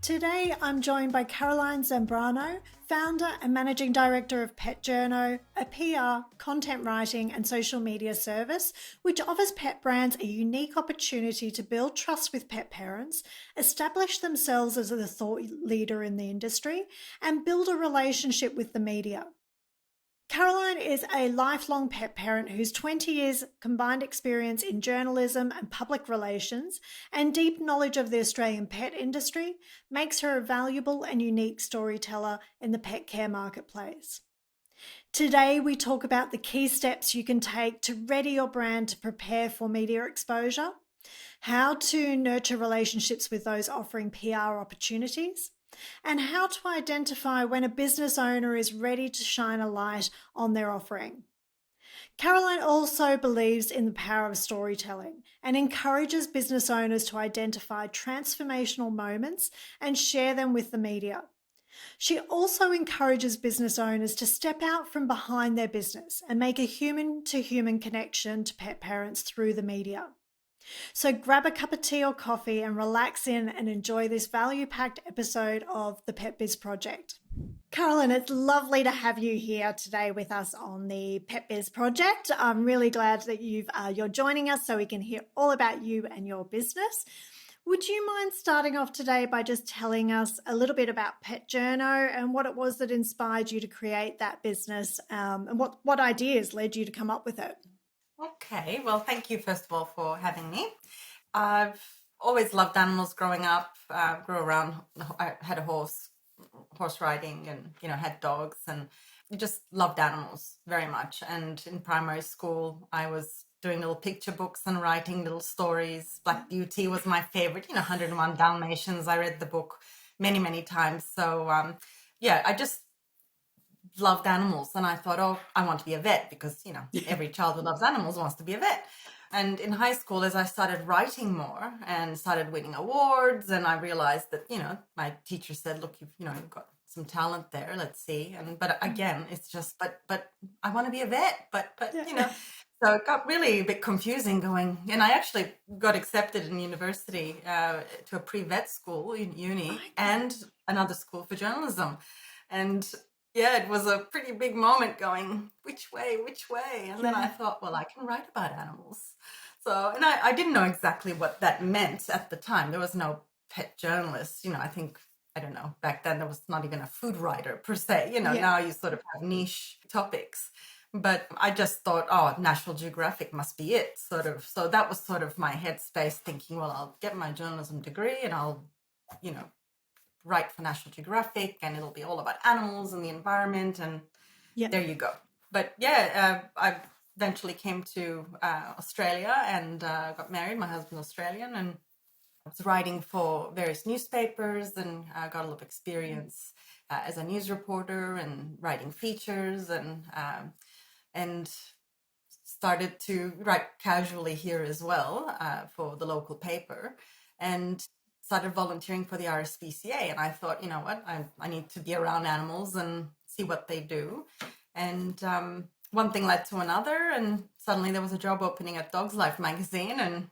Today, I'm joined by Caroline Zambrano, founder and managing director of PetJourno, a PR, content writing, and social media service which offers pet brands a unique opportunity to build trust with pet parents, establish themselves as a thought leader in the industry, and build a relationship with the media. Caroline is a lifelong pet parent whose 20 years combined experience in journalism and public relations and deep knowledge of the Australian pet industry makes her a valuable and unique storyteller in the pet care marketplace. Today, we talk about the key steps you can take to ready your brand to prepare for media exposure, how to nurture relationships with those offering PR opportunities, and how to identify when a business owner is ready to shine a light on their offering. Caroline also believes in the power of storytelling and encourages business owners to identify transformational moments and share them with the media. She also encourages business owners to step out from behind their business and make a human-to-human connection to pet parents through the media. So grab a cup of tea or coffee and relax in and enjoy this value-packed episode of the Pet Biz Project. Caroline, it's lovely to have you here today with us on the Pet Biz Project. I'm really glad that you're joining us so we can hear all about you and your business. Would you mind starting off today by just telling us a little bit about PetJourno and what it was that inspired you to create that business, and what ideas led you to come up with it? Okay, well, thank you first of all for having me. I've always loved animals growing up, grew around, I had a horse riding and, had dogs and just loved animals very much. And in primary school, I was doing little picture books and writing little stories. Black Beauty was my favorite, 101 Dalmatians. I read the book many, many times. So, I just loved animals, and I thought, oh, I want to be a vet because every child who loves animals wants to be a vet. And in high school, as I started writing more and started winning awards, and I realized that my teacher said, look, you've got some talent there, let's see. But again, it's just but I want to be a vet, but so it got really a bit confusing going. And I actually got accepted in university to a pre-vet school in uni and another school for journalism. And yeah, it was a pretty big moment going, which way? And then I thought, well, I can write about animals. So, and I didn't know exactly what that meant at the time. There was no pet journalist. I don't know, back then there was not even a food writer per se. Now you sort of have niche topics. But I just thought, oh, National Geographic must be it, sort of. So that was sort of my headspace, thinking, well, I'll get my journalism degree and I'll, write for National Geographic, and it'll be all about animals and the environment, and there you go. But I eventually came to Australia and got married. My husband's Australian, and I was writing for various newspapers and got a lot of experience as a news reporter and writing features, and started to write casually here as well for the local paper, and started volunteering for the RSPCA. And I thought, you know what, I need to be around animals and see what they do. And one thing led to another, and suddenly there was a job opening at Dog's Life magazine, and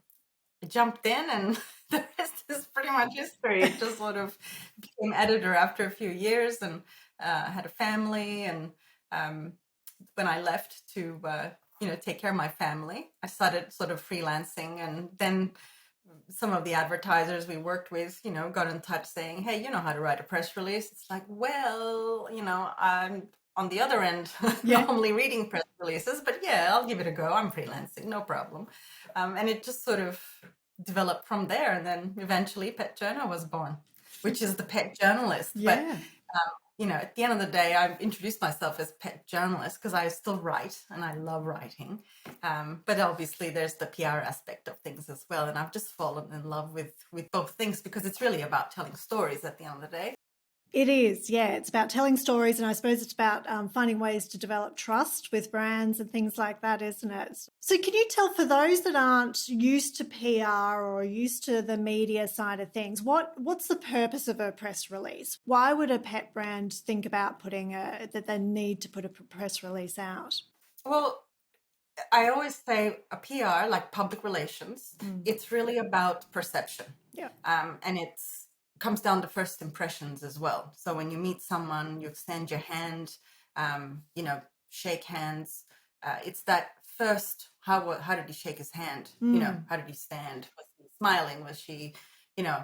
I jumped in, and the rest is pretty much history. It just sort of became editor after a few years, and had a family. And when I left to take care of my family, I started sort of freelancing, and then some of the advertisers we worked with, got in touch saying, hey, you know how to write a press release? It's like, well, I'm on the other end, normally reading press releases, but I'll give it a go. I'm freelancing, no problem. And it just sort of developed from there. And then eventually PetJourno was born, which is the pet journalist. Yeah. But at the end of the day, I've introduced myself as pet journalist because I still write and I love writing. But obviously there's the PR aspect of things as well. And I've just fallen in love with both things because it's really about telling stories at the end of the day. It is, yeah. It's about telling stories, and I suppose it's about finding ways to develop trust with brands and things like that, isn't it? So can you tell, for those that aren't used to PR or used to the media side of things, what's the purpose of a press release? Why would a pet brand think about that they need to put a press release out? Well, I always say a PR, like public relations, it's really about perception. Yeah. And it's comes down to first impressions as well. So when you meet someone, you extend your hand, you know, shake hands. It's that first, how did he shake his hand? You know, how did he stand? Was he smiling? Was she, you know,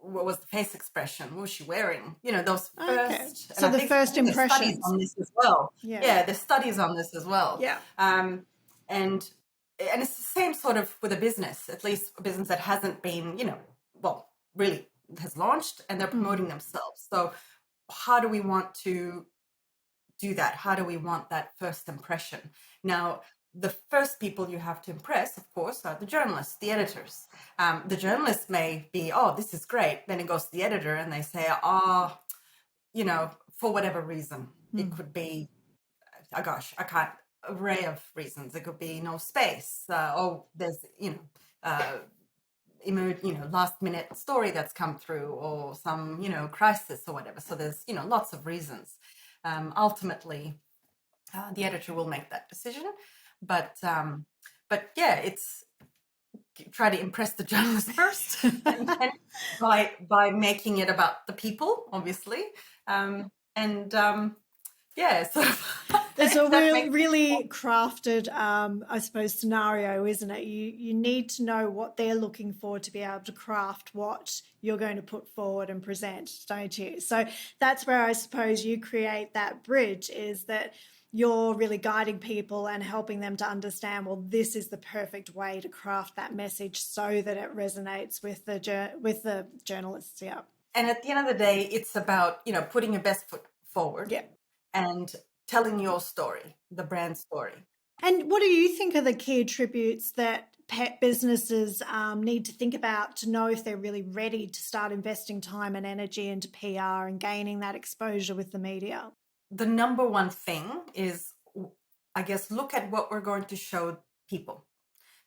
what was the face expression? What was she wearing? You know, those Okay. first. So And the I first think there's studies impressions. on this as well. Yeah. Yeah, there's studies on this as well. Yeah. And it's the same sort of with a business, at least a business that hasn't been, you know, well, really has launched and they're promoting themselves. So how do we want to do that? How do we want that first impression? Now, the first people you have to impress, of course, are the journalists, the editors. The journalists may be, oh, this is great. Then it goes to the editor and they say, oh, you know, for whatever reason, it could be, oh gosh, I can't, array of reasons. It could be no space. Oh, there's, you know, last minute story that's come through, or some, you know, crisis or whatever. So there's, you know, lots of reasons. Ultimately, the editor will make that decision. But yeah, it's try to impress the journalist first, and then by making it about the people, obviously, yeah, sort of. It's a That makes really crafted, I suppose, scenario, isn't it? You need to know what they're looking for to be able to craft what you're going to put forward and present, don't you? So that's where I suppose you create that bridge, is that you're really guiding people and helping them to understand, well, this is the perfect way to craft that message so that it resonates with the journalists. Yeah. And at the end of the day, it's about, you know, putting your best foot forward. Yeah. And telling your story, the brand story. And what do you think are the key attributes that pet businesses need to think about to know if they're really ready to start investing time and energy into PR and gaining that exposure with the media? The number one thing is, I guess, look at what we're going to show people.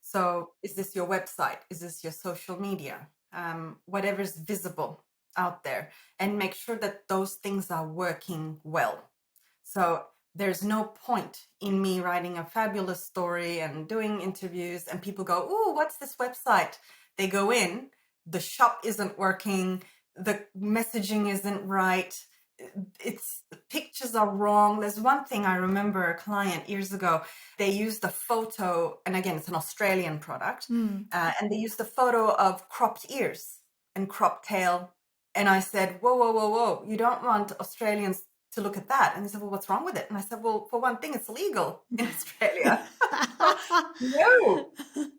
So is this your website? Is this your social media? Whatever's visible out there, and make sure that those things are working well. So there's no point in me writing a fabulous story and doing interviews and people go, oh, what's this website? They go in, the shop isn't working, the messaging isn't right, the pictures are wrong. There's one thing I remember, a client years ago, they used a photo, and again, it's an Australian product, and they used a photo of cropped ears and cropped tail. And I said, whoa, whoa, whoa, whoa, you don't want Australians to look at that. And he said, well, what's wrong with it? And I said, well, for one thing, it's illegal in Australia.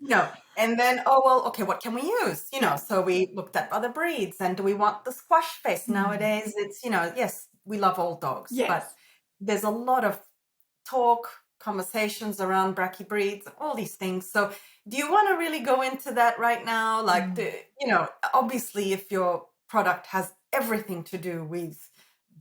No. And then, oh, well, okay, what can we use? You know, so we looked at other breeds, and do we want the squash face? Nowadays, it's, you know, yes, we love all dogs, but there's a lot of talk, conversations around brachy breeds, all these things. So do you want to really go into that right now? Like, you know, obviously if your product has everything to do with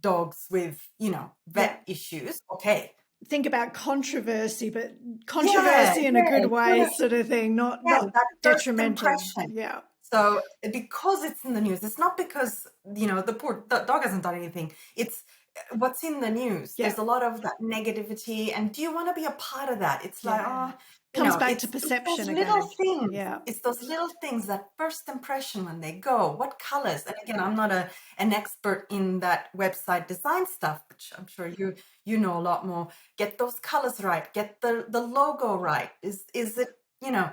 dogs with, you know, vet issues, okay. Think about controversy, but controversy in a good way, sort of thing, not that detrimental. impression. Yeah. So because it's in the news, it's not because, you know, the dog hasn't done anything. It's what's in the news. There's a lot of that negativity, and do you want to be a part of that? It's like, oh, comes back to perception those again. little things. Yeah. It's those little things, that first impression when they go, what colors. And again, I'm not an expert in that website design stuff, which I'm sure you know a lot more. Get those colors right. Get the logo right. Is it, you know,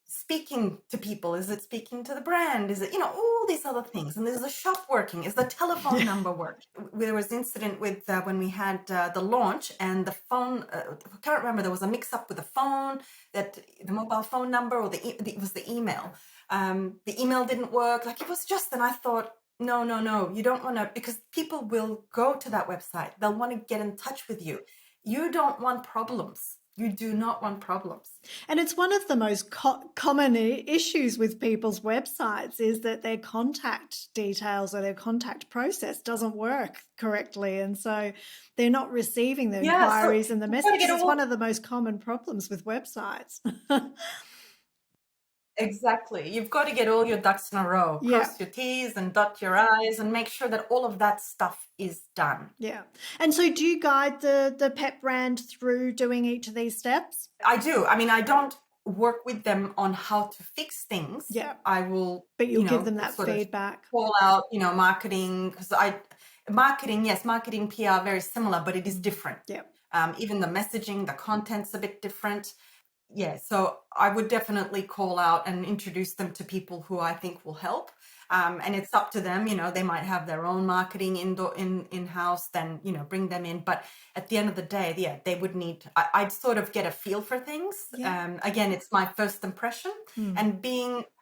speaking to people? Is it speaking to the brand? Is it, you know, all these other things? And is the shop working? Is the telephone number working? There was incident with when we had the launch, and the phone, I can't remember, there was a mix up with the phone, that the mobile phone number, or it was the email. The email didn't work. Like, it was just, and I thought, no, you don't want to, because people will go to that website. They'll want to get in touch with you. You don't want problems. You do not want problems. And it's one of the most common issues with people's websites, is that their contact details or their contact process doesn't work correctly. And so they're not receiving the inquiries and the messages. It's one of the most common problems with websites. Exactly. You've got to get all your ducks in a row, cross your T's and dot your I's, and make sure that all of that stuff is done. Yeah. And so do you guide the pet brand through doing each of these steps? I do. I mean, I don't work with them on how to fix things. Yeah. I will, But you'll give them that sort of feedback. call out, marketing, because marketing, PR, very similar, but it is different. Yeah. Even the messaging, the content's a bit different. Yeah, so I would definitely call out and introduce them to people who I think will help. And it's up to them, they might have their own marketing in-house, then, bring them in. But at the end of the day, yeah, they would need, I'd sort of get a feel for things. Yeah. Again, it's my first impression. And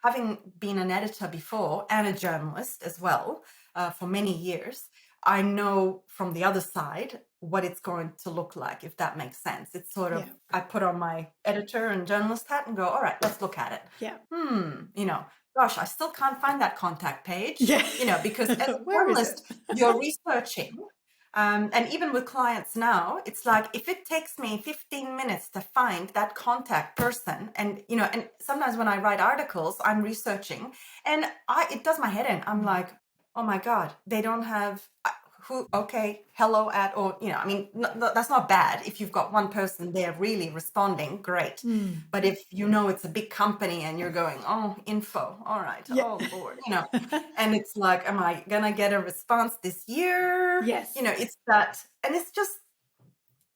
having been an editor before and a journalist as well, for many years, I know from the other side what it's going to look like, if that makes sense. It's sort of, I put on my editor and journalist hat and go, all right, let's look at it. Yeah. Gosh, I still can't find that contact page. Yeah. Because as a Where is journalist, it? you're researching. And even with clients now, it's like, if it takes me 15 minutes to find that contact person, and sometimes when I write articles, I'm researching, and it does my head in. I'm like, oh my God, they don't have hello at, or, that's not bad. If you've got one person there really responding, great. But if it's a big company and you're going, oh, info, all right, oh Lord, and it's like, am I gonna get a response this year? Yes. It's that, and it's just,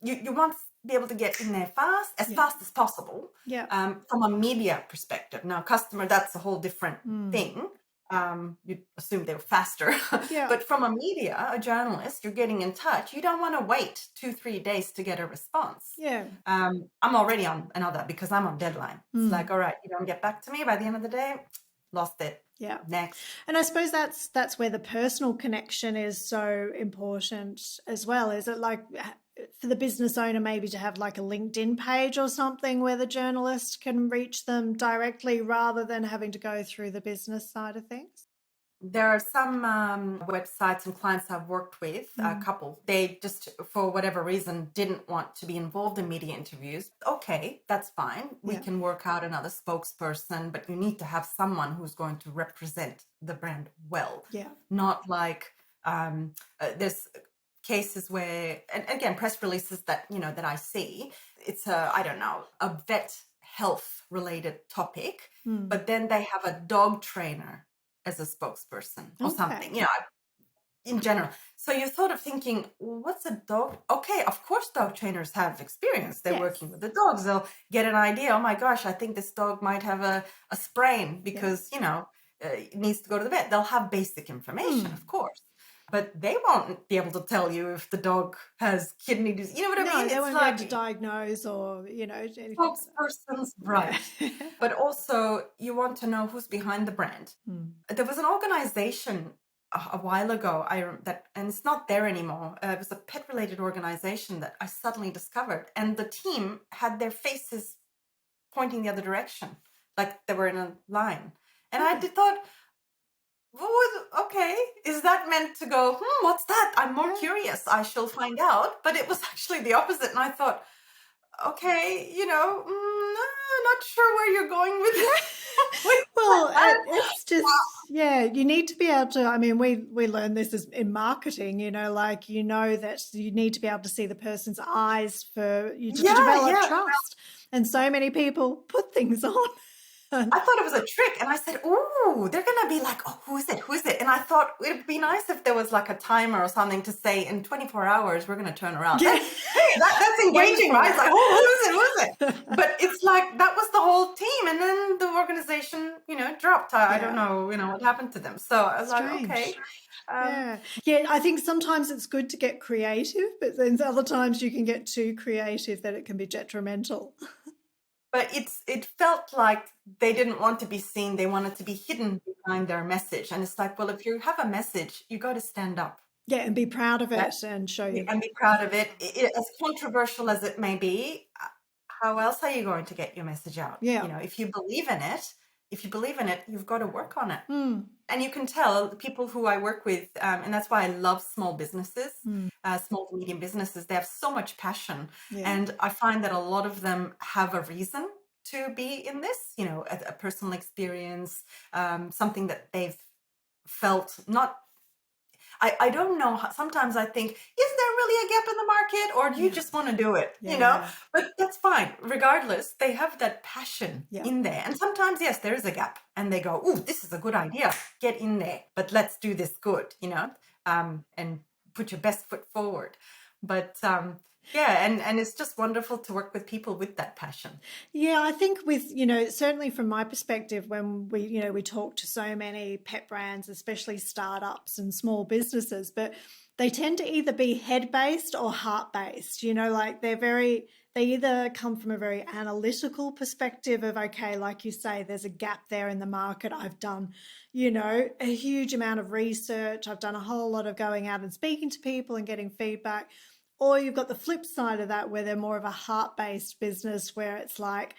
you want to be able to get in there fast as possible. From a media perspective. Now, customer, that's a whole different thing. You'd assume they were faster. But from a journalist, you're getting in touch. You don't want to wait 2-3 days to get a response. I'm already on another, because I'm on deadline. It's like, all right, you don't get back to me by the end of the day, lost it. Next. And I suppose that's where the personal connection is so important as well. Is it like for the business owner maybe to have like a LinkedIn page or something where the journalist can reach them directly rather than having to go through the business side of things? There are some websites and clients I've worked with, a couple, they just, for whatever reason, didn't want to be involved in media interviews. Okay, that's fine. We can work out another spokesperson, but you need to have someone who's going to represent the brand well. Not like there's cases where, and again, press releases that, that I see, it's a vet health related topic, but then they have a dog trainer as a spokesperson or something, in general. So you're sort of thinking, what's a dog? Okay, of course, dog trainers have experience. They're working with the dogs. They'll get an idea. Oh my gosh, I think this dog might have a sprain because, it needs to go to the vet. They'll have basic information, of course. But they won't be able to tell you if the dog has kidney disease. You know what I mean? They won't be able to diagnose or, anything. Spokespersons, right. But also, you want to know who's behind the brand. There was an organization a while ago, and it's not there anymore. It was a pet-related organization that I suddenly discovered. And the team had their faces pointing the other direction, like they were in a line. And I thought, okay, is that meant to go, what's that? I'm more curious. I shall find out. But it was actually the opposite. And I thought, okay, not sure where you're going with that. Well, it's just, you need to be able to, I mean, we learn this in marketing, that you need to be able to see the person's eyes for you to develop trust. And so many people put things on. I thought it was a trick, and I said, "Oh, they're gonna be like, oh, who is it? Who is it?" And I thought it'd be nice if there was like a timer or something to say, in 24 hours we're gonna turn around. That's engaging, right? It's like, oh, who is it? But it's like that was the whole team, and then the organization, dropped. I don't know, what happened to them. So I was like, okay. I think sometimes it's good to get creative, but then other times you can get too creative that it can be detrimental. But it felt like they didn't want to be seen. They wanted to be hidden behind their message. And it's like, well, if you have a message, you got to stand up. Yeah, and be proud of it and show you. And be proud of it. As controversial as it may be, how else are you going to get your message out? If you believe in it, you've got to work on it. And you can tell the people who I work with, and that's why I love small businesses, small to medium businesses. They have so much passion. And I find that a lot of them have a reason to be in this, a personal experience, something that they've felt I don't know. Sometimes I think, is there really a gap in the market, or do you Yeah. just want to do it? Yeah. But that's fine. Regardless, they have that passion Yeah. in there. And sometimes, yes, there is a gap, and they go, "Ooh, this is a good idea. Get in there, but let's do this good," and put your best foot forward. But yeah, and it's just wonderful to work with people with that passion. Yeah, I think with, certainly from my perspective, when we talk to so many pet brands, especially startups and small businesses, but they tend to either be head based or heart based, like they either come from a very analytical perspective of, okay, like you say, there's a gap there in the market. I've done, a huge amount of research. I've done a whole lot of going out and speaking to people and getting feedback. Or you've got the flip side of that where they're more of a heart-based business where it's like,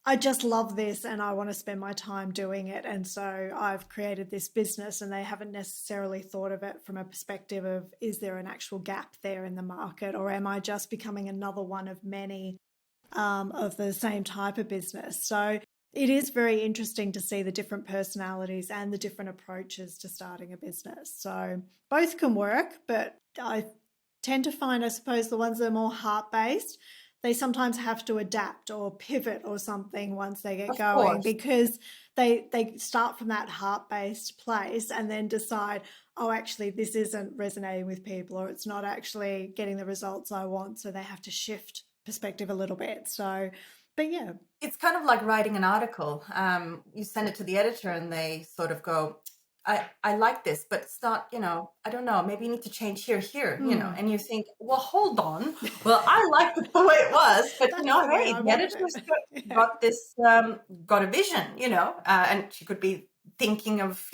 I just love this and I want to spend my time doing it. And so I've created this business, and they haven't necessarily thought of it from a perspective of, is there an actual gap there in the market, or am I just becoming another one of many of the same type of business? So it is very interesting to see the different personalities and the different approaches to starting a business. So both can work, but I tend to find, I suppose, the ones that are more heart-based, they sometimes have to adapt or pivot or something once they get Of going, course. because they start from that heart-based place and then decide, oh, actually, this isn't resonating with people, or it's not actually getting the results I want. So they have to shift perspective a little bit. So, but yeah. It's kind of like writing an article. You send it to the editor and they sort of go, I like this, but it's not, I don't know, maybe you need to change here, and you think, well, hold on. Well, I liked it the way it was, but That's the way hey, I the wanted editor's it. Yeah. got this, got a vision, and she could be thinking of,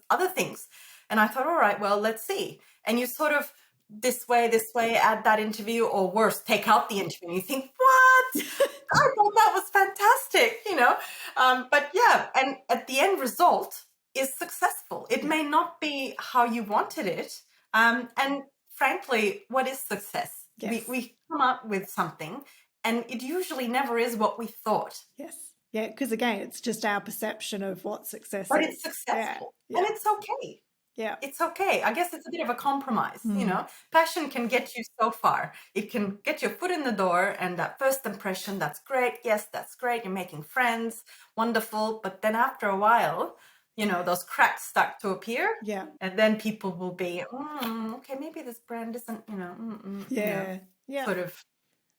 other things. And I thought, all right, well, let's see. And you sort of, this way, add that interview, or worse, take out the interview. And you think, what? I thought that was fantastic. But yeah, and at the end result is successful. It may not be how you wanted it. And frankly, what is success? Yes. We come up with something, and it usually never is what we thought. Yes. Yeah, because again, it's just our perception of what success But is. it's successful. Yeah. And it's okay. Yeah. It's okay. I guess it's a bit of a compromise, Mm. Passion can get you so far. It can get your foot in the door, and that first impression, that's great. Yes, that's great. You're making friends. Wonderful. But then after a while, those cracks start to appear. Yeah. And then people will be, okay, maybe this brand isn't, Yeah. Yeah. sort of,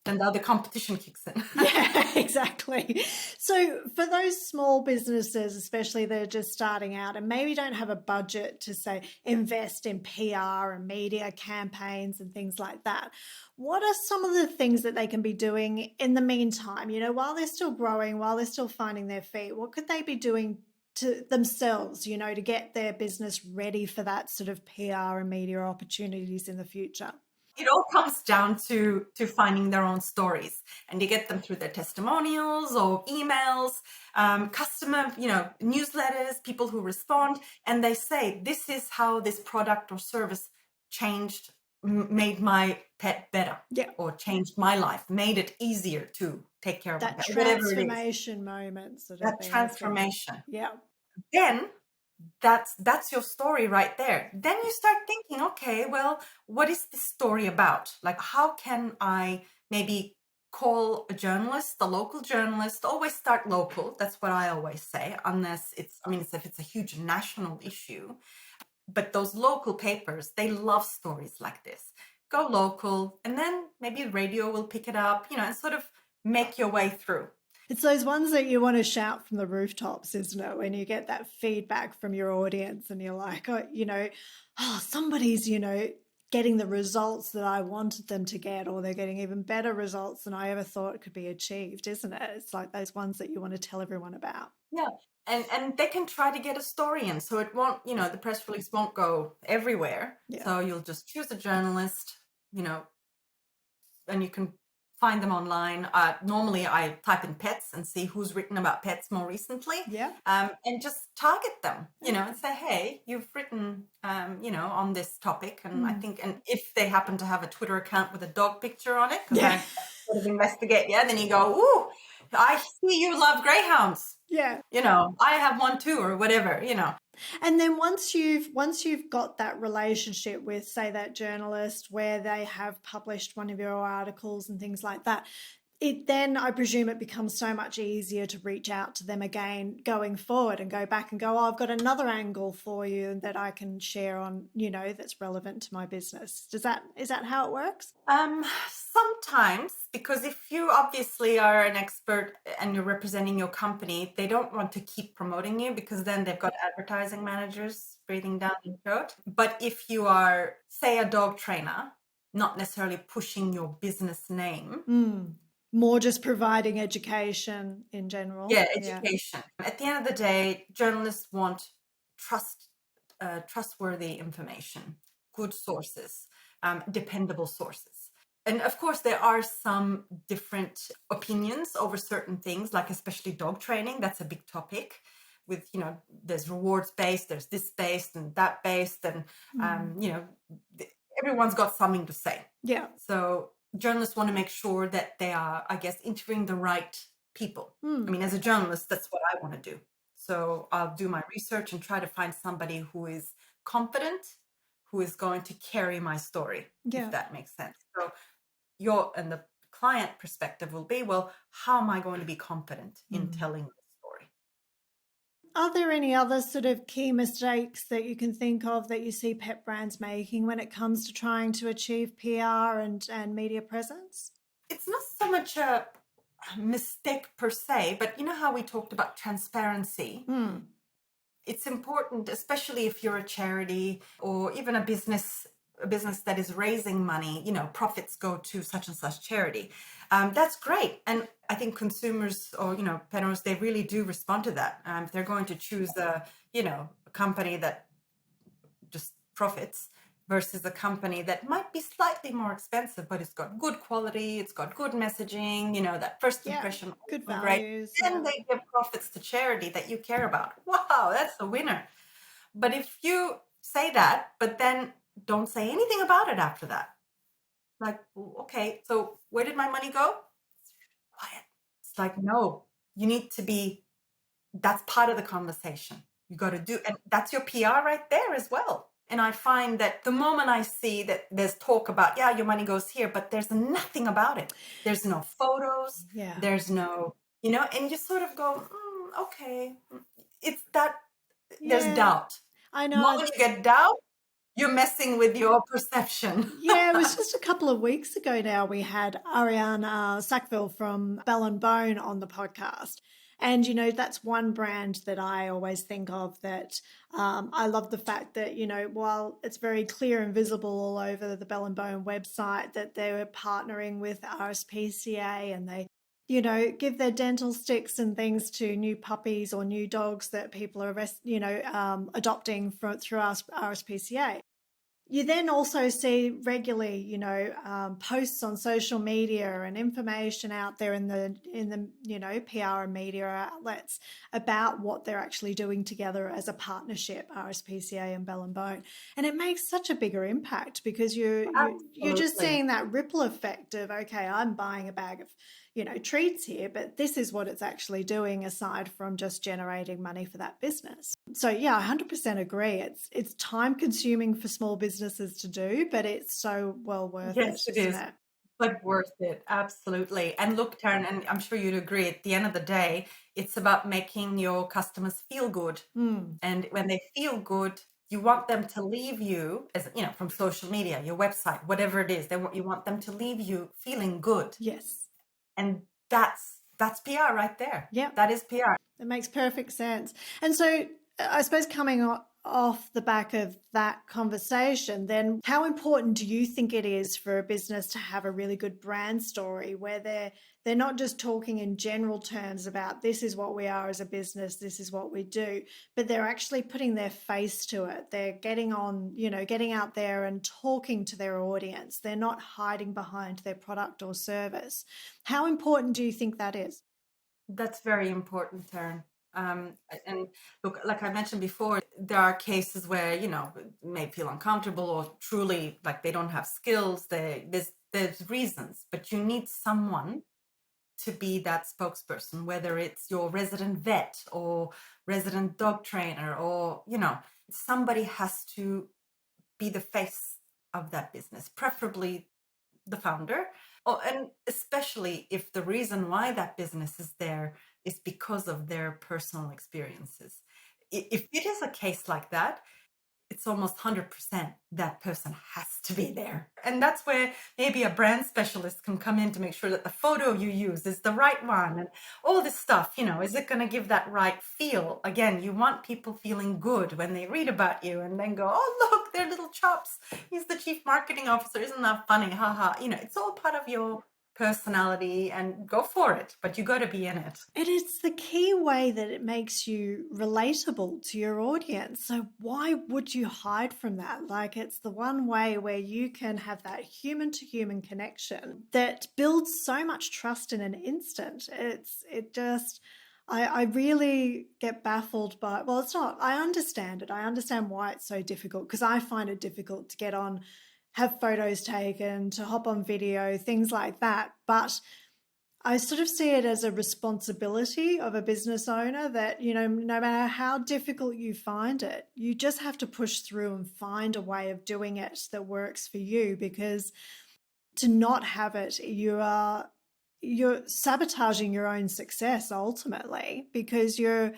and the other competition kicks in. Yeah, exactly. So for those small businesses, especially that are just starting out and maybe don't have a budget to, say, invest in PR and media campaigns and things like that, what are some of the things that they can be doing in the meantime? While they're still growing, while they're still finding their feet, what could they be doing to themselves, to get their business ready for that sort of PR and media opportunities in the future? It all comes down to finding their own stories, and you get them through their testimonials or emails, customer, newsletters, people who respond, and they say, this is how this product or service changed, made my pet better, Yeah. or changed my life, made it easier to take care of my That pet, whatever it is. transformation moment sort of That thing. transformation. Yeah. Then that's your story right there. Then you start thinking, okay, well, what is this story about? Like, how can I maybe call a journalist, a local journalist? Always start local. That's what I always say, unless if it's a huge national issue. But those local papers, they love stories like this. Go local, and then maybe radio will pick it up, and sort of make your way through. It's those ones that you want to shout from the rooftops, isn't it? When you get that feedback from your audience and you're like, somebody's, getting the results that I wanted them to get, or they're getting even better results than I ever thought could be achieved, isn't it? It's like those ones that you want to tell everyone about. Yeah. And they can try to get a story in. So it won't, the press release won't go everywhere. Yeah. So you'll just choose a journalist, and you can find them online. Normally I type in pets and see who's written about pets more recently. Yeah. And just target them, and say, hey, you've written, on this topic. And I think, and if they happen to have a Twitter account with a dog picture on it, because I sort of investigate, then you go, ooh, I see you love greyhounds. Yeah. I have one too, or whatever, And then once you've got that relationship with, say, that journalist where they have published one of your articles and things like that, it then, I presume, it becomes so much easier to reach out to them again going forward and go back and go, oh, I've got another angle for you that I can share on, that's relevant to my business. Is that how it works? Sometimes, because if you obviously are an expert and you're representing your company, they don't want to keep promoting you because then they've got advertising managers breathing down your throat. But if you are, say, a dog trainer, not necessarily pushing your business name. More just providing education in general. Yeah, education. At the end of the day, journalists want trustworthy information, good sources, dependable sources. And of course, there are some different opinions over certain things, like especially dog training. That's a big topic with, there's rewards based, there's this based and that based. And, everyone's got something to say. Yeah. So journalists want to make sure that they are, I guess, interviewing the right people. I mean, as a journalist, that's what I want to do. So I'll do my research and try to find somebody who is confident, who is going to carry my story, if that makes sense. So and the client perspective will be, well, how am I going to be confident in telling the story? Are there any other sort of key mistakes that you can think of that you see pet brands making when it comes to trying to achieve PR and media presence? It's not so much a mistake per se, but you know how we talked about transparency? It's important, especially if you're a charity or even a business that is raising money, profits go to such and such charity. That's great. And I think consumers or, pet owners, they really do respond to that. If they're going to choose a company that just profits versus a company that might be slightly more expensive, but it's got good quality, it's got good messaging, that first impression, good values. Great. Then they give profits to charity that you care about. Wow, that's a winner. But if you say that, but then don't say anything about it after that, like, okay, so where did my money go? It's quiet. It's like, no, you need to be, that's part of the conversation. You got to do, and that's your PR right there as well. And I find that the moment I see that there's talk about, your money goes here, but there's nothing about it. There's no photos. There's no, and you sort of go, okay. It's that there's doubt. I know. The moment you get doubt, you're messing with your perception. It was just a couple of weeks ago now we had Ariana Sackville from Bell and Bone on the podcast. And, that's one brand that I always think of that I love the fact that, while it's very clear and visible all over the Bell and Bone website that they were partnering with RSPCA and they, give their dental sticks and things to new puppies or new dogs that people are, adopting through RSPCA. You then also see regularly, posts on social media and information out there in the PR and media outlets about what they're actually doing together as a partnership, RSPCA and Bell and Bone, and it makes such a bigger impact because you're just seeing that ripple effect of, okay, I'm buying a bag of treats here, but this is what it's actually doing aside from just generating money for that business. So I 100% agree. It's time consuming for small businesses to do, but it's so well worth it. Yes, it is. But worth it. Absolutely. And look, Tarryn, and I'm sure you'd agree, at the end of the day, it's about making your customers feel good. And when they feel good, you want them to leave you, as from social media, your website, whatever it is, you want them to leave you feeling good. Yes. And that's PR right there. Yeah. That is PR. It makes perfect sense. And so I suppose coming off the back of that conversation, then how important do you think it is for a business to have a really good brand story where they're not just talking in general terms about this is what we are as a business, this is what we do, but they're actually putting their face to it. They're getting out there and talking to their audience. They're not hiding behind their product or service. How important do you think that is? That's very important, Tarryn. And look, like I mentioned before, there are cases where, may feel uncomfortable or truly like they don't have skills. There's reasons, but you need someone to be that spokesperson, whether it's your resident vet or resident dog trainer, or, somebody has to be the face of that business, preferably the founder. Oh, and especially if the reason why that business is there is because of their personal experiences. If it is a case like that, it's almost 100% that person has to be there. And that's where maybe a brand specialist can come in to make sure that the photo you use is the right one and all this stuff. Is it going to give that right feel? Again, you want people feeling good when they read about you and then go, oh, look, they're little chops. He's the chief marketing officer. Isn't that funny? Haha. It's all part of your personality, and go for it, but you got to be in it. And it's the key way that it makes you relatable to your audience. So why would you hide from that? Like, it's the one way where you can have that human to human connection that builds so much trust in an instant. I really get baffled by, well, it's not, I understand it. I understand why it's so difficult, because I find it difficult to get on, have photos taken, to hop on video, things like that. But I sort of see it as a responsibility of a business owner that, no matter how difficult you find it, you just have to push through and find a way of doing it that works for you, because to not have it, you're sabotaging your own success ultimately, because you're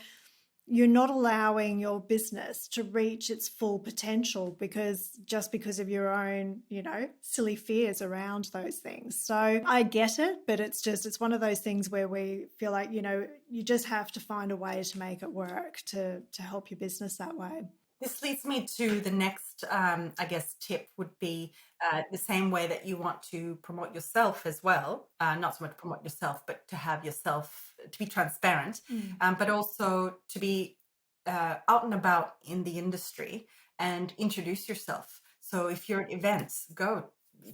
not allowing your business to reach its full potential because of your own, silly fears around those things. So I get it, but it's one of those things where we feel like, you just have to find a way to make it work to help your business that way. This leads me to the next, I guess, tip would be the same way that you want to promote yourself as well. Not so much promote yourself, but to have yourself, to be transparent, but also to be out and about in the industry and introduce yourself. So if you're at events, go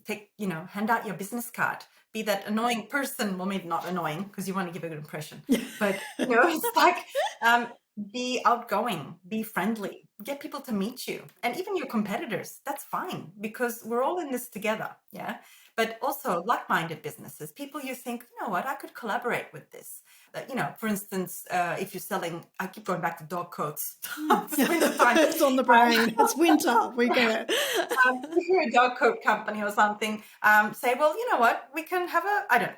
hand out your business card. Be that annoying person. Well, maybe not annoying because you want to give a good impression, but it's like be outgoing, be friendly, get people to meet you, and even your competitors. That's fine, because we're all in this together. Yeah. But also like-minded businesses, people you think, what, I could collaborate with this. For instance, if you're selling, I keep going back to dog coats. It's on the brain. It's winter. We get it. If you're a dog coat company or something, say, well, you know what, we can have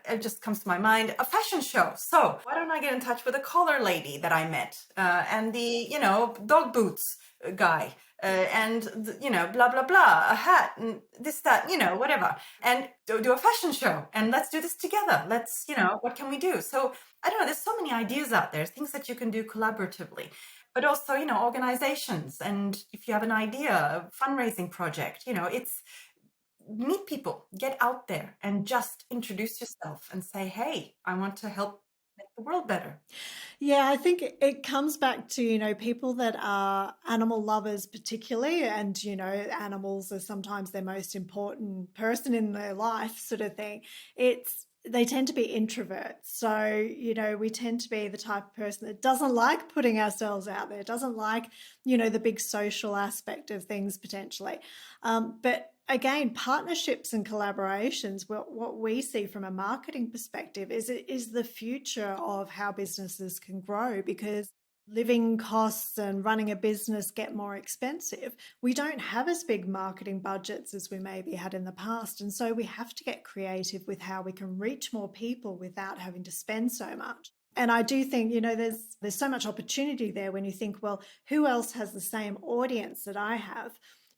it just comes to my mind, a fashion show. So why don't I get in touch with a collar lady that I met and the, dog boots guy and, blah, blah, blah, a hat and this, that, whatever. And do a fashion show and let's do this together. Let's, what can we do? So I don't know, there's so many ideas out there, things that you can do collaboratively. But also, organizations. And if you have an idea, a fundraising project, it's meet people, get out there and just introduce yourself and say, hey, I want to help make the world better. Yeah, I think it comes back to, people that are animal lovers particularly, and, animals are sometimes their most important person in their life sort of thing. They tend to be introverts. So, we tend to be the type of person that doesn't like putting ourselves out there, doesn't like, the big social aspect of things potentially. But again, partnerships and collaborations, what we see from a marketing perspective is the future of how businesses can grow, because living costs and running a business get more expensive. We don't have as big marketing budgets as we maybe had in the past. And so we have to get creative with how we can reach more people without having to spend so much. And I do think, there's so much opportunity there when you think, well, who else has the same audience that I have?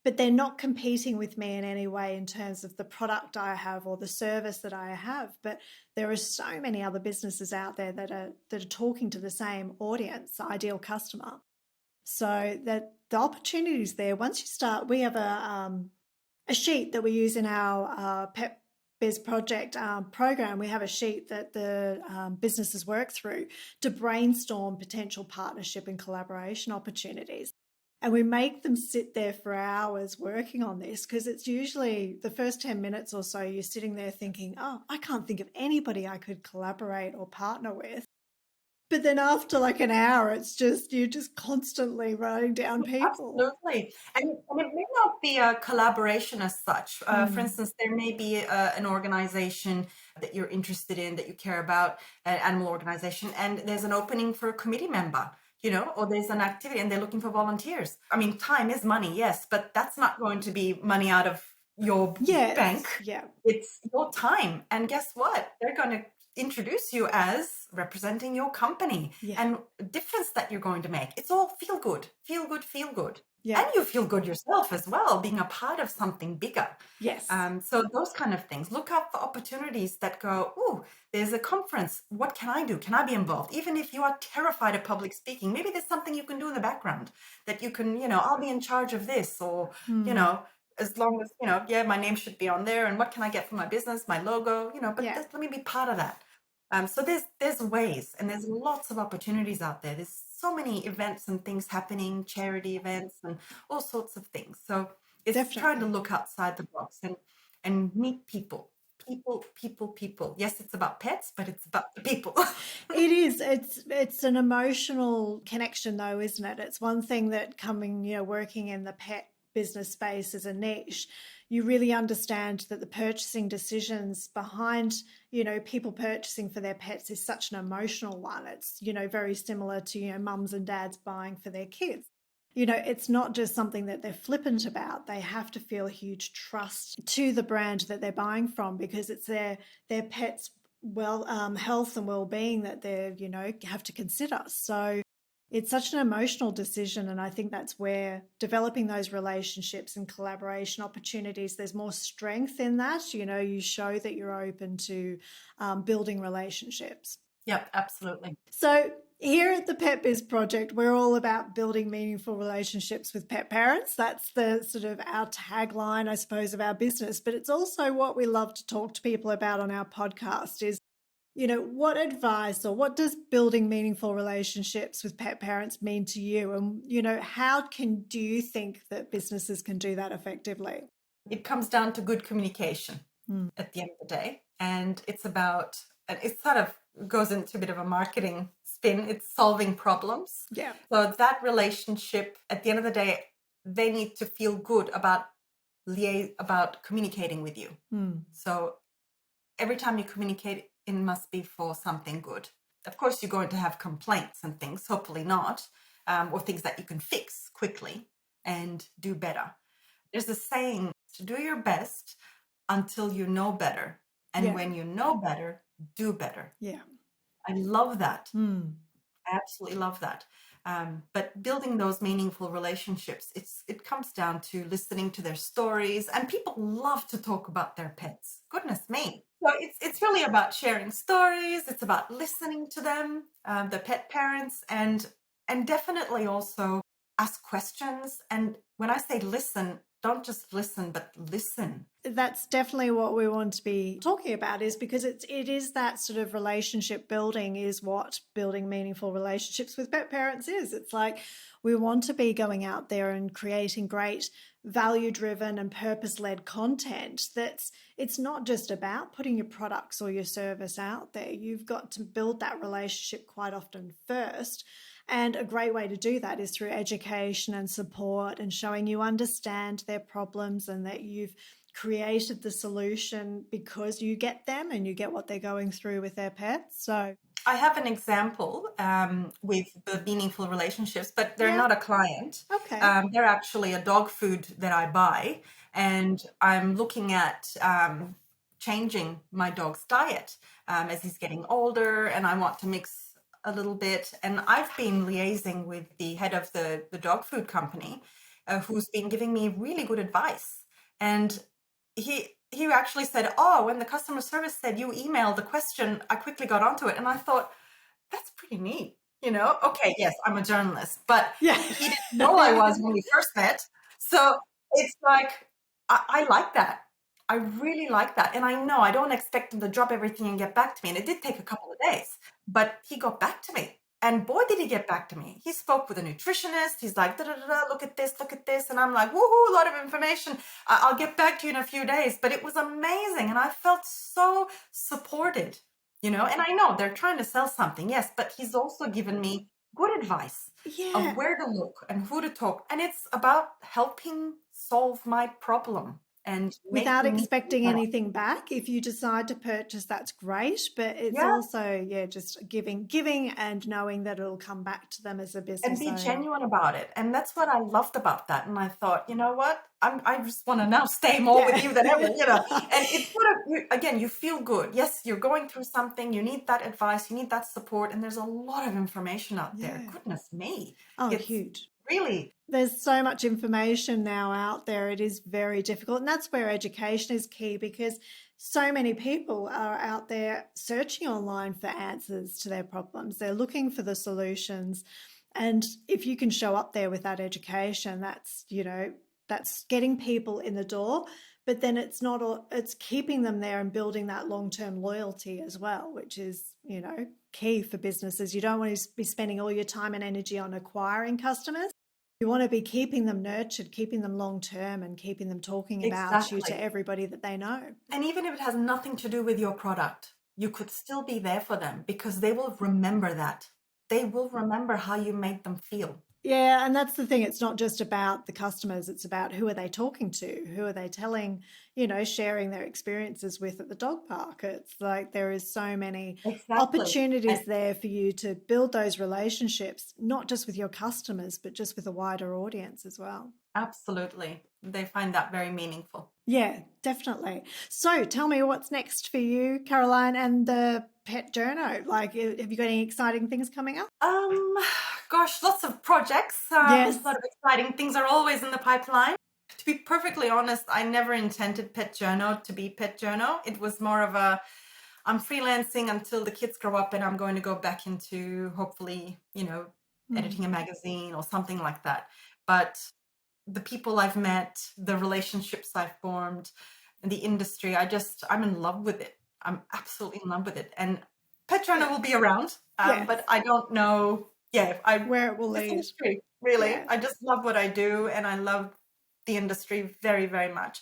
But they're not competing with me in any way in terms of the product I have or the service that I have. But there are so many other businesses out there that are talking to the same audience, ideal customer. So that the opportunities there. Once you start, we have a sheet that we use in our Pet Biz Project program. We have a sheet that the businesses work through to brainstorm potential partnership and collaboration opportunities. And we make them sit there for hours working on this, because it's usually the first 10 minutes or so you're sitting there thinking, oh, I can't think of anybody I could collaborate or partner with. But then after like an hour, it's just, you're just constantly writing down people. Absolutely. And it may not be a collaboration as such. For instance, there may be an organization that you're interested in, that you care about, an animal organization, and there's an opening for a committee member, or there's an activity and they're looking for volunteers. I mean, time is money, yes, but that's not going to be money out of your bank. Yeah. It's your time. And guess what? They're going to introduce you as representing your company and difference that you're going to make. It's all feel good. Yeah. And you feel good yourself as well, being a part of something bigger. Yes. So those kind of things. Look out for opportunities that go, oh, there's a conference. What can I do? Can I be involved? Even if you are terrified of public speaking, maybe there's something you can do in the background that you can, I'll be in charge of this, or, as long as, my name should be on there, and what can I get for my business, my logo, but let me be part of that. So there's ways, and there's lots of opportunities out there. There's so many events and things happening, charity events and all sorts of things. So it's trying to look outside the box and meet people. People. Yes, it's about pets, but it's about the people. It is. It's an emotional connection though, isn't it? It's one thing that working in the pet business space as a niche, you really understand that the purchasing decisions behind, people purchasing for their pets is such an emotional one. It's, very similar to, mums and dads buying for their kids. It's not just something that they're flippant about. They have to feel a huge trust to the brand that they're buying from, because it's their pet's health and well-being that they have to consider. So it's such an emotional decision, and I think that's where developing those relationships and collaboration opportunities, there's more strength in that. You show that you're open to building relationships. Yep, absolutely. So here at the Pet Biz Project, we're all about building meaningful relationships with pet parents. That's the sort of our tagline, I suppose, of our business. But it's also what we love to talk to people about on our podcast is, what advice or what does building meaningful relationships with pet parents mean to you? And, how do you think that businesses can do that effectively? It comes down to good communication at the end of the day. And it sort of goes into a bit of a marketing spin. It's solving problems. Yeah. So that relationship, at the end of the day, they need to feel good about communicating with you. So every time you communicate, it must be for something good. Of course, you're going to have complaints and things, hopefully not, or things that you can fix quickly and do better. There's a saying, to do your best until you know better. And when you know better, do better. Yeah. I love that. I absolutely love that. But building those meaningful relationships, it comes down to listening to their stories, and people love to talk about their pets. Goodness me. So it's really about sharing stories. It's about listening to them, the pet parents, and definitely also ask questions. And when I say listen, don't just listen, but listen. That's definitely what we want to be talking about, is because it is that sort of relationship building is what building meaningful relationships with pet parents is. It's like we want to be going out there and creating great value-driven and purpose-led content. It's not just about putting your products or your service out there. You've got to build that relationship quite often first. And a great way to do that is through education and support and showing you understand their problems and that you've created the solution because you get them and you get what they're going through with their pets. So I have an example with the meaningful relationships, but they're not a client. Okay. They're actually a dog food that I buy, and I'm looking at changing my dog's diet as he's getting older, and I want to mix a little bit. And I've been liaising with the head of the dog food company who's been giving me really good advice. And he actually said, oh, when the customer service said you emailed the question, I quickly got onto it. And I thought, that's pretty neat. Okay, yes, I'm a journalist, but he didn't know I was when we first met. So it's like, I like that. I really like that. And I know I don't expect him to drop everything and get back to me. And it did take a couple of days, but he got back to me. And boy, did he get back to me. He spoke with a nutritionist. He's like, look at this. And I'm like, woohoo, a lot of information. I'll get back to you in a few days. But it was amazing. And I felt so supported, And I know they're trying to sell something, yes, but he's also given me good advice Yeah. of where to look and who to talk. And it's about helping solve my problem and Without making me feel expecting better. anything back. If you decide to purchase, that's great. But it's Yeah. also, just giving and knowing that it'll come back to them as a And business be owner. genuine about it. And that's what I loved about that. And I thought, you know what? I just want to now stay more with you than ever, And it's again, you feel good. Yes, you're going through something. You need that advice. You need that support. And there's a lot of information out there. Yeah. Goodness me. Oh, It's huge. really, There's so much information now out there. It is very difficult. And that's where education is key, because so many people are out there searching online for answers to their problems. They're looking for the solutions. And if you can show up there with that education, that's getting people in the door. But then it's keeping them there and building that long-term loyalty as well, which is, key for businesses. You don't want to be spending all your time and energy on acquiring customers. You want to be keeping them nurtured, keeping them long-term, and keeping them talking about you to exactly. everybody that they know. And even if it has nothing to do with your product, you could still be there for them because they will remember that. They will remember how you made them feel. Yeah, and that's the thing. It's not just about the customers. It's about who are they talking to? Who are they telling, sharing their experiences with at the dog park? It's like there is so many Exactly. And opportunities there for you to build those relationships, not just with your customers, but just with a wider audience as well. absolutely. They find that very meaningful. Yeah, definitely. So tell me what's next for you, Caroline, and the PetJourno. Like, have you got any exciting things coming up? Gosh, lots of projects. Yes. A lot of exciting things are always in the pipeline. To be perfectly honest, I never intended PetJourno to be PetJourno. It was more of I'm freelancing until the kids grow up and I'm going to go back into hopefully, editing a magazine or something like that. But the people I've met, the relationships I've formed, the industry, I'm in love with it. I'm absolutely in love with it. And PetJourno will be around, Yes. but I don't know, if Where it will this lead. industry, really. Yeah. I just love what I do and I love the industry very, very much.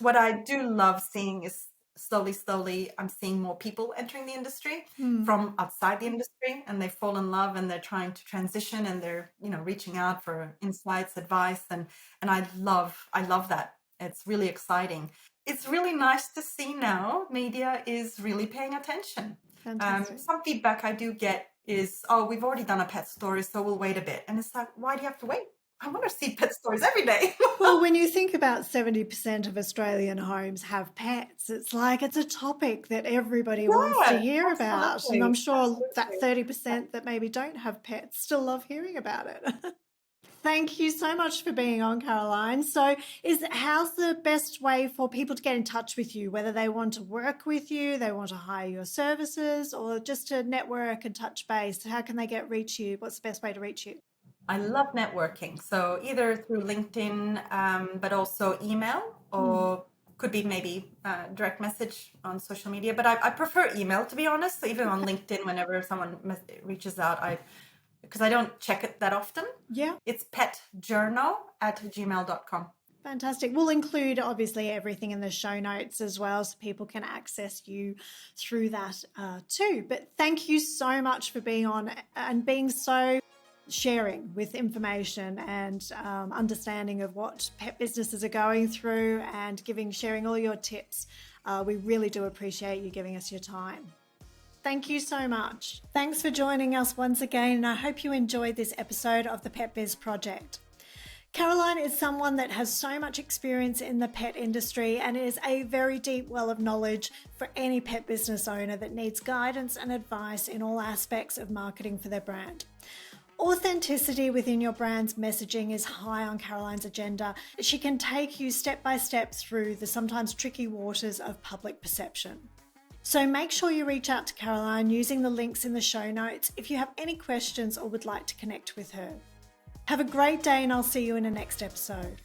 What I do love seeing is slowly, I'm seeing more people entering the industry from outside the industry, and they fall in love and they're trying to transition and they're, reaching out for insights, advice, and I love that. It's really exciting. It's really nice to see now media is really paying attention. Fantastic. Some feedback I do get is, oh, we've already done a pet story, so we'll wait a bit. And it's like, why do you have to wait? I want to see pet stories every day. Well, when you think about 70% of Australian homes have pets, it's like it's a topic that everybody wants to Yeah, hear about. And I'm sure that absolutely. 30% that maybe don't have pets still love hearing about it. Thank you so much for being on, Caroline. So, how's the best way for people to get in touch with you, whether they want to work with you, they want to hire your services, or just to network and touch base? How can they reach you? What's the best way to reach you? I love networking. So either through LinkedIn, but also email, or could be maybe direct message on social media. But I prefer email, to be honest. So even on LinkedIn, whenever someone reaches out, because I don't check it that often. Yeah. It's petjourno@gmail.com. Fantastic. We'll include obviously everything in the show notes as well, so people can access you through that too. But thank you so much for being on and being so sharing with information and understanding of what pet businesses are going through and sharing all your tips. We really do appreciate you giving us your time. Thank you so much. Thanks for joining us once again, and I hope you enjoyed this episode of the Pet Biz Project. Caroline is someone that has so much experience in the pet industry and is a very deep well of knowledge for any pet business owner that needs guidance and advice in all aspects of marketing for their brand. Authenticity within your brand's messaging is high on Caroline's agenda. She can take you step by step through the sometimes tricky waters of public perception. So make sure you reach out to Caroline using the links in the show notes if you have any questions or would like to connect with her. Have a great day, and I'll see you in the next episode.